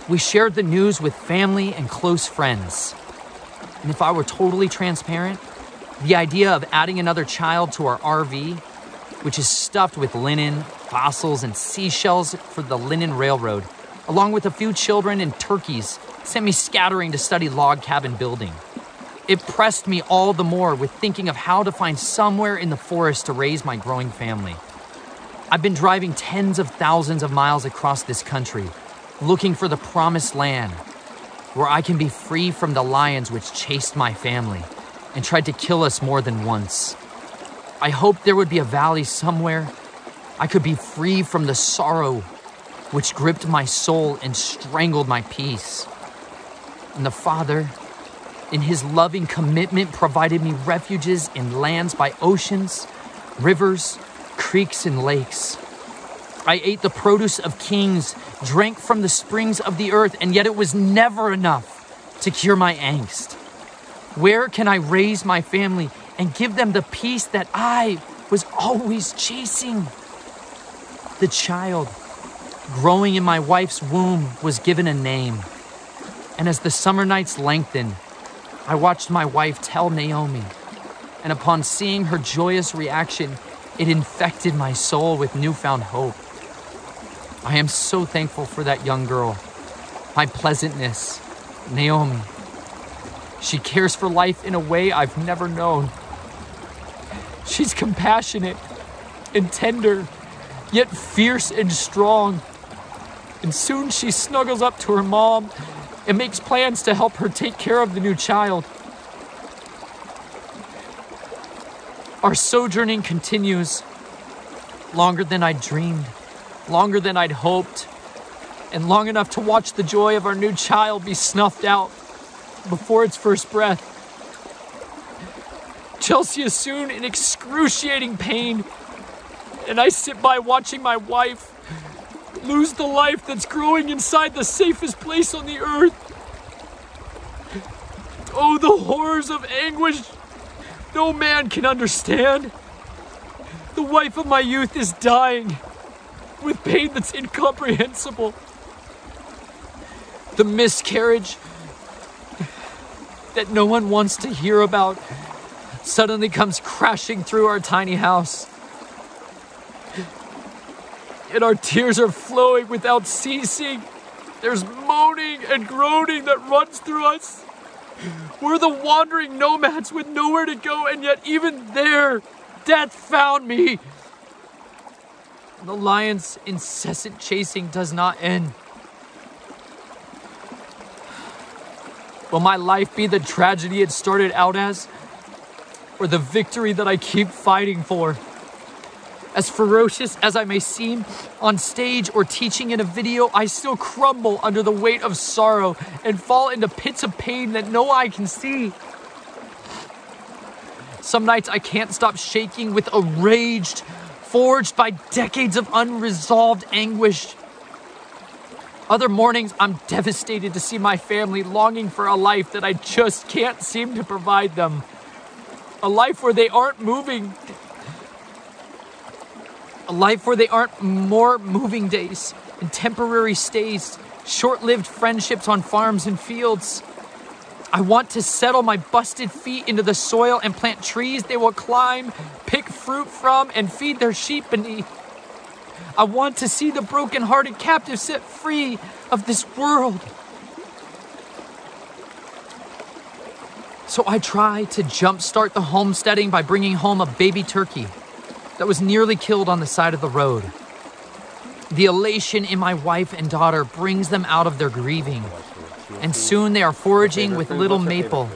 We shared the news with family and close friends. And if I were totally transparent, the idea of adding another child to our RV, which is stuffed with linen, fossils, and seashells for the LinenRailroad, along with a few children and turkeys, sent me scattering to study log cabin building. It pressed me all the more with thinking of how to find somewhere in the forest to raise my growing family. I've been driving tens of thousands of miles across this country, looking for the promised land, where I can be free from the lions which chased my family and tried to kill us more than once. I hoped there would be a valley somewhere I could be free from the sorrow which gripped my soul and strangled my peace. And the Father, in his loving commitment, provided me refuges in lands by oceans, rivers, creeks, and lakes. I ate the produce of kings, drank from the springs of the earth, and yet it was never enough to cure my angst. Where can I raise my family and give them the peace that I was always chasing? The child growing in my wife's womb, was given a name. And as the summer nights lengthened, I watched my wife tell Naomi, and upon seeing her joyous reaction, it infected my soul with newfound hope. I am so thankful for that young girl, my pleasantness, Naomi. She cares for life in a way I've never known. She's compassionate and tender, yet fierce and strong. And soon she snuggles up to her mom and makes plans to help her take care of the new child. Our sojourning continues longer than I'd dreamed, longer than I'd hoped, and long enough to watch the joy of our new child be snuffed out before its first breath. Chelsea is soon in excruciating pain, and I sit by watching my wife lose the life that's growing inside the safest place on the earth. Oh, the horrors of anguish no man can understand. The wife of my youth is dying with pain that's incomprehensible. The miscarriage that no one wants to hear about suddenly comes crashing through our tiny house. And our tears are flowing without ceasing. There's moaning and groaning that runs through us. We're the wandering nomads with nowhere to go, and yet even there, death found me. The lion's incessant chasing does not end. Will my life be the tragedy it started out as, or the victory that I keep fighting for? As ferocious as I may seem on stage or teaching in a video, I still crumble under the weight of sorrow and fall into pits of pain that no eye can see. Some nights I can't stop shaking with a rage forged by decades of unresolved anguish. Other mornings I'm devastated to see my family longing for a life that I just can't seem to provide them. A life where they aren't moving. A life where they aren't more moving days and temporary stays, short-lived friendships on farms and fields. I want to settle my busted feet into the soil and plant trees they will climb, pick fruit from, and feed their sheep beneath. I want to see the broken-hearted captive set free of this world. So I try to jumpstart the homesteading by bringing home a baby turkey that was nearly killed on the side of the road. The elation in my wife and daughter brings them out of their grieving, and soon they are foraging with little Maple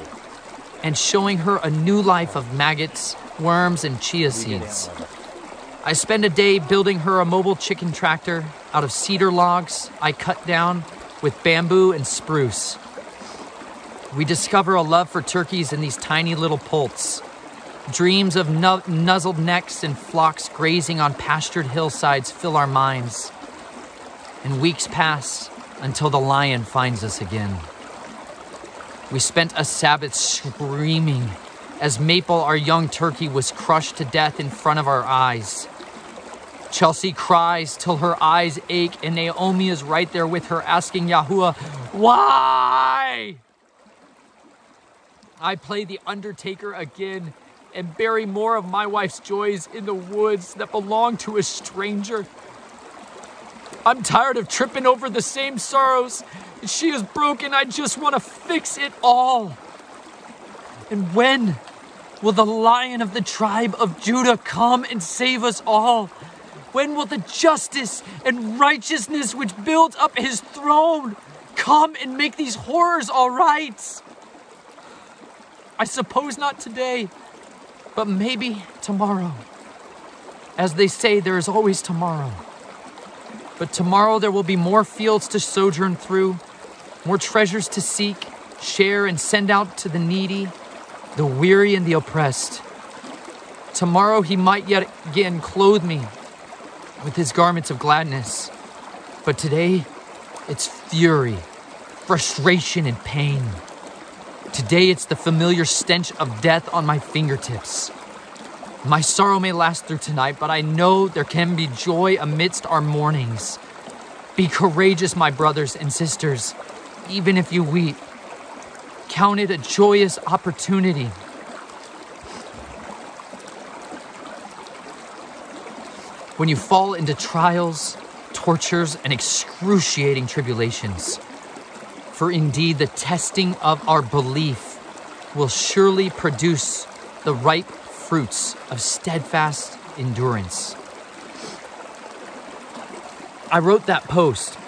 and showing her a new life of maggots, worms, and chia seeds. I spend a day building her a mobile chicken tractor out of cedar logs I cut down with bamboo and spruce. We discover a love for turkeys in these tiny little poults. Dreams of nuzzled necks and flocks grazing on pastured hillsides fill our minds. And weeks pass until the lion finds us again. We spent a Sabbath screaming as Maple, our young turkey, was crushed to death in front of our eyes. Chelsea cries till her eyes ache, and Naomi is right there with her asking Yahuwah, "Why?" I play the undertaker again and bury more of my wife's joys in the woods that belong to a stranger. I'm tired of tripping over the same sorrows. She is broken. I just want to fix it all. And when will the Lion of the tribe of Judah come and save us all? When will the justice and righteousness which builds up his throne come and make these horrors all right? I suppose not today, but maybe tomorrow. As they say, there is always tomorrow. But tomorrow there will be more fields to sojourn through, more treasures to seek, share, and send out to the needy, the weary, and the oppressed. Tomorrow he might yet again clothe me with his garments of gladness. But today, it's fury, frustration, and pain. Today, it's the familiar stench of death on my fingertips. My sorrow may last through tonight, but I know there can be joy amidst our mournings. Be courageous, my brothers and sisters, even if you weep. Count it a joyous opportunity. When you fall into trials, tortures, and excruciating tribulations. For indeed, the testing of our belief will surely produce the ripe fruits of steadfast endurance. I wrote that post,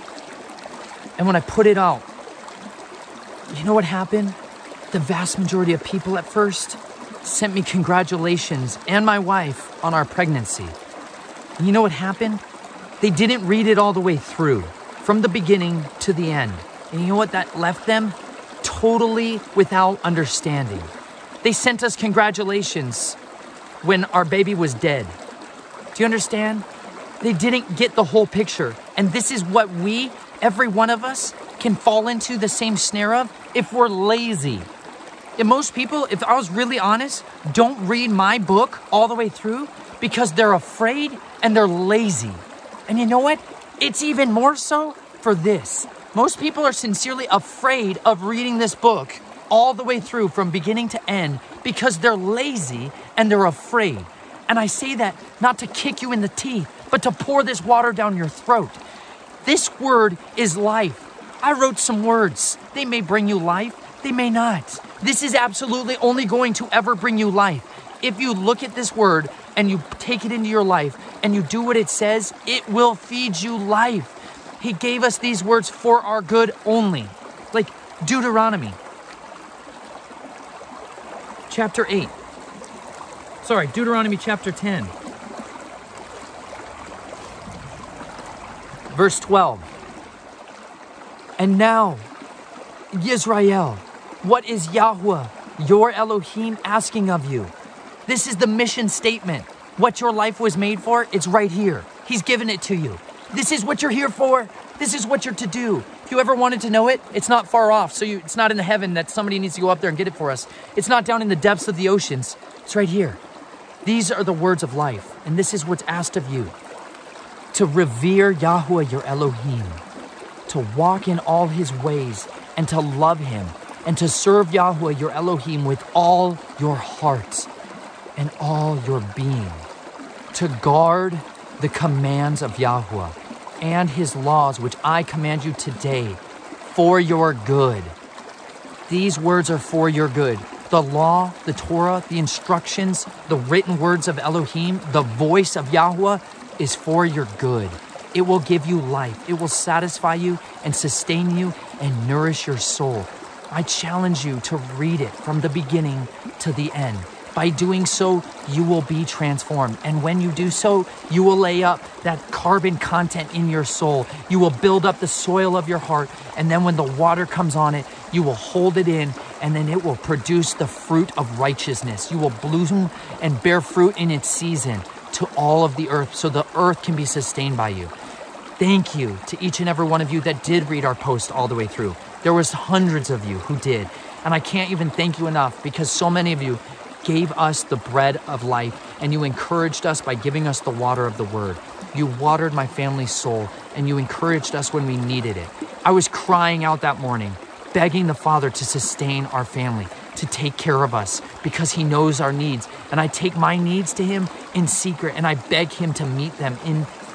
and when I put it out, you know what happened? The vast majority of people at first sent me congratulations and my wife on our pregnancy. And you know what happened? They didn't read it all the way through, from the beginning to the end. And you know what that left them? Totally without understanding. They sent us congratulations when our baby was dead. Do you understand? They didn't get the whole picture. And this is what we, every one of us, can fall into the same snare of if we're lazy. And most people, if I was really honest, don't read my book all the way through because they're afraid and they're lazy. And you know what? It's even more so for this. Most people are sincerely afraid of reading this book all the way through from beginning to end because they're lazy and they're afraid. And I say that not to kick you in the teeth, but to pour this water down your throat. This word is life. I wrote some words. They may bring you life. They may not. This is absolutely only going to ever bring you life. If you look at this word and you take it into your life and you do what it says, it will feed you life. He gave us these words for our good only. Like Deuteronomy chapter 8. Deuteronomy chapter 10. Verse 12. And now, Yisrael, what is Yahuwah, your Elohim, asking of you? This is the mission statement. What your life was made for, it's right here. He's given it to you. This is what you're here for. This is what you're to do. If you ever wanted to know it, it's not far off. So it's not in heaven that somebody needs to go up there and get it for us. It's not down in the depths of the oceans. It's right here. These are the words of life. And this is what's asked of you. To revere Yahuwah, your Elohim. To walk in all his ways and to love him. And to serve Yahuwah, your Elohim, with all your heart and all your being. To guard the commands of Yahuwah and his laws, which I command you today, for your good. These words are for your good. The law, the Torah, the instructions, the written words of Elohim, the voice of Yahuwah is for your good. It will give you life. It will satisfy you and sustain you and nourish your soul. I challenge you to read it from the beginning to the end. By doing so, you will be transformed. And when you do so, you will lay up that carbon content in your soul. You will build up the soil of your heart. And then when the water comes on it, you will hold it in, and then it will produce the fruit of righteousness. You will bloom and bear fruit in its season to all of the earth, so the earth can be sustained by you. Thank you to each and every one of you that did read our post all the way through. There was hundreds of you who did. And I can't even thank you enough because so many of you gave us the bread of life, and you encouraged us by giving us the water of the word. You watered my family's soul, and you encouraged us when we needed it. I was crying out that morning, begging the Father to sustain our family, to take care of us, because he knows our needs. And I take my needs to him in secret, and I beg him to meet them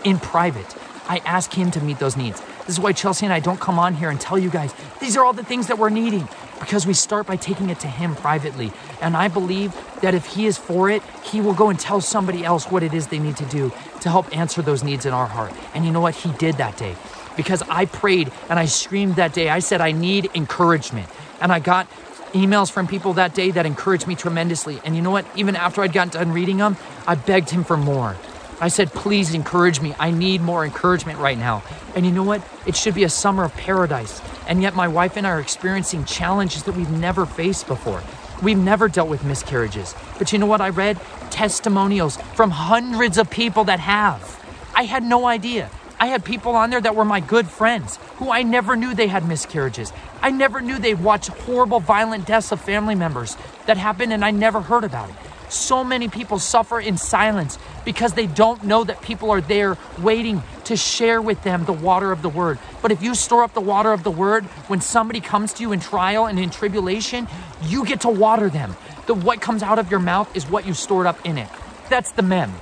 in private. I ask him to meet those needs. This is why Chelsea and I don't come on here and tell you guys, these are all the things that we're needing, because we start by taking it to him privately. And I believe that if he is for it, he will go and tell somebody else what it is they need to do to help answer those needs in our heart. And you know what? He did that day, because I prayed and I screamed that day. I said, I need encouragement. And I got emails from people that day that encouraged me tremendously. And you know what? Even after I'd gotten done reading them, I begged him for more. I said, please encourage me. I need more encouragement right now. And you know what? It should be a summer of paradise. And yet my wife and I are experiencing challenges that we've never faced before. We've never dealt with miscarriages. But you know what? I read testimonials from hundreds of people that have. I had no idea. I had people on there that were my good friends who I never knew they had miscarriages. I never knew they'd watched horrible, violent deaths of family members that happened, and I never heard about it. So many people suffer in silence because they don't know that people are there waiting to share with them the water of the word. But if you store up the water of the word, when somebody comes to you in trial and in tribulation, you get to water them. What comes out of your mouth is what you stored up in it. That's the mem.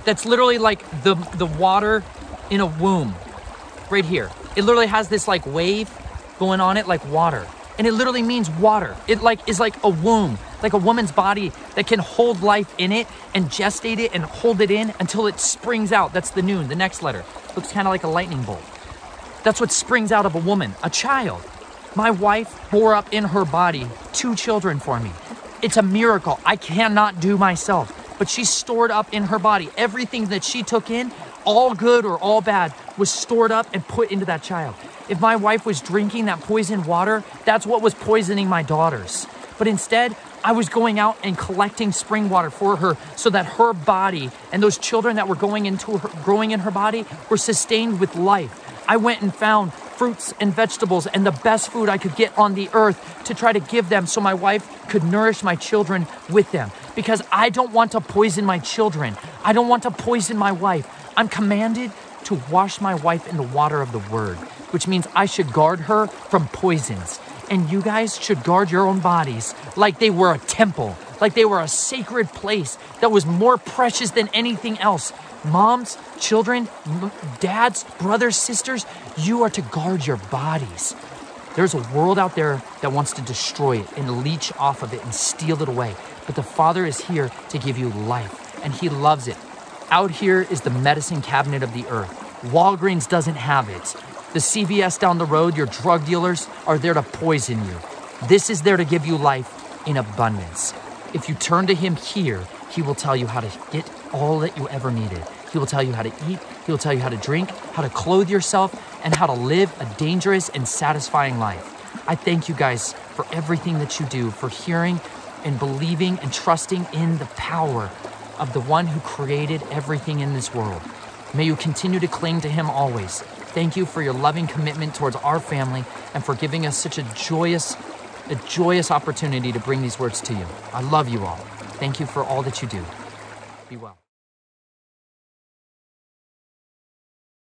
That's literally like the water in a womb right here. It literally has this like wave going on it like water. And it literally means water. It like is like a womb, like a woman's body that can hold life in it and gestate it and hold it in until it springs out. That's the noon, the next letter. Looks kind of like a lightning bolt. That's what springs out of a woman, a child. My wife bore up in her body 2 children for me. It's a miracle I cannot do myself, but she stored up in her body. Everything that she took in, all good or all bad, was stored up and put into that child. If my wife was drinking that poisoned water, that's what was poisoning my daughters. But instead, I was going out and collecting spring water for her so that her body and those children that were growing in her body were sustained with life. I went and found fruits and vegetables and the best food I could get on the earth to try to give them so my wife could nourish my children with them. Because I don't want to poison my children. I don't want to poison my wife. I'm commanded to wash my wife in the water of the word, which means I should guard her from poisons. And you guys should guard your own bodies like they were a temple, like they were a sacred place that was more precious than anything else. Moms, children, dads, brothers, sisters, you are to guard your bodies. There's a world out there that wants to destroy it and leech off of it and steal it away. But the Father is here to give you life, and he loves it. Out here is the medicine cabinet of the earth. Walgreens doesn't have it. The CVS down the road, your drug dealers, are there to poison you. This is there to give you life in abundance. If you turn to him here, he will tell you how to get all that you ever needed. He will tell you how to eat. He will tell you how to drink, how to clothe yourself, and how to live a dangerous and satisfying life. I thank you guys for everything that you do, for hearing and believing and trusting in the power of the one who created everything in this world. May you continue to cling to him always. Thank you for your loving commitment towards our family and for giving us such a joyous opportunity to bring these words to you. I love you all. Thank you for all that you do. Be well.